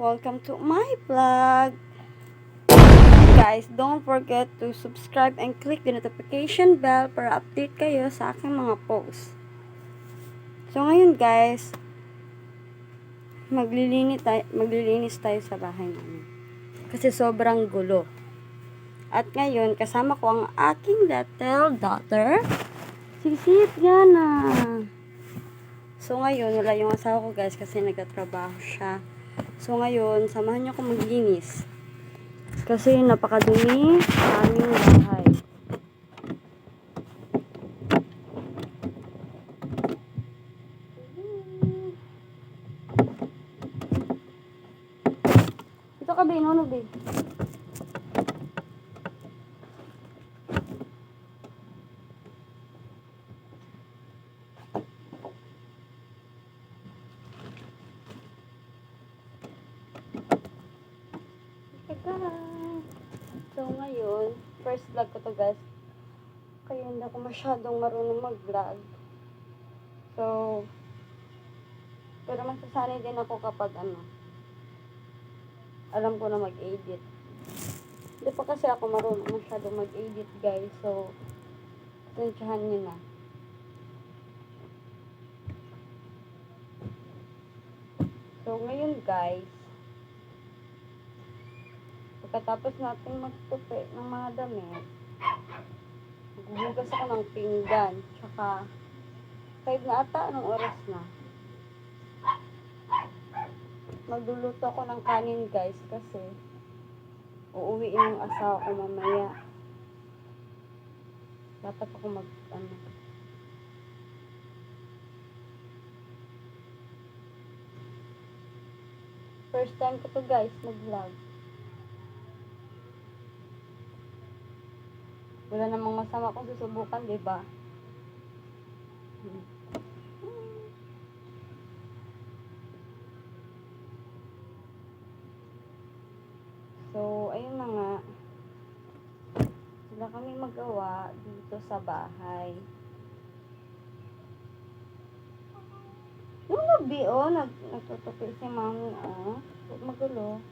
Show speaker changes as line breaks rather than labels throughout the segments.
welcome to my vlog. Guys, don't forget to subscribe and click the notification bell para update kayo sa aking mga posts. So ngayon guys, maglilinis tayo sa bahay namin. Kasi sobrang gulo. At ngayon, kasama ko ang aking little daughter, si Yana. So ngayon, wala yung asawa ko guys kasi nagtatrabaho siya. So ngayon, samahan niyo ako maglinis. Kasi napakadumi sa aming bahay. Ito ka, Be. Nono, Be. So ngayon, first vlog ko to guys. Kaya hindi ako masyadong marunong mag-vlog. So, pero masasanay din ako kapag alam ko na mag-edit. Hindi pa kasi ako marunong masyadong mag-edit guys. So, tensyahan nyo na. So, ngayon guys, pagkatapos natin magtupi ng mga damit, maghuhugas ako ng pinggan. Tsaka, 5 na ata, anong oras na? Magluluto ako ng kanin guys, kasi uuwiin yung asawa ko mamaya. Dapat ako first time ko to guys, mag-vlog. Wala namang masama kung susubukan, diba? So, ayun na nga. Wala kami magawa dito sa bahay. Yung gabi, nagtutupi si mami, Huwag magulo.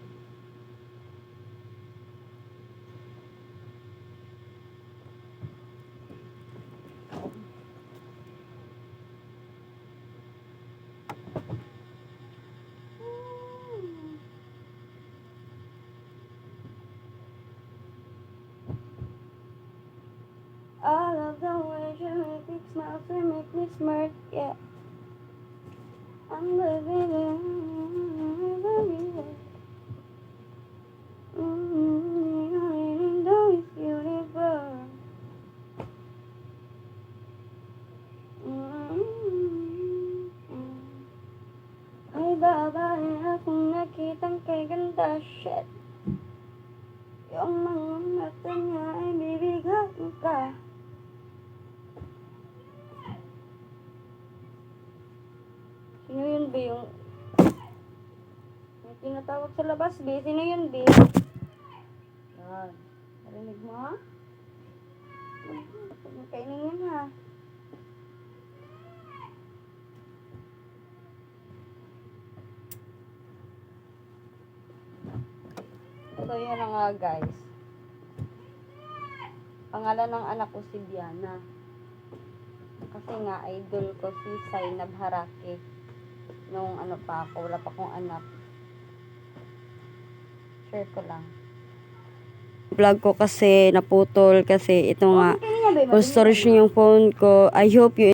All of the ways you make me smile, so make me smirk, yeah. I'm living in it's beautiful. Ay babae akong nakitang kay ganda, shit. Yung mga mata niya ay bibigyan ka. Sino yun, Be? Yung may tinatawag sa labas, Be. Sino yun, Be? Yan. Narinig mo, ha? Kainin yan, ha? Ito yun na nga, guys. Pangalan ng anak ko si Diana. Kasi nga, idol ko si Zainab Harake. Nung pa ako, wala pa akong anak. Share ko lang. Vlog ko kasi naputol kasi ito nga, full storage yung phone ko. I hope you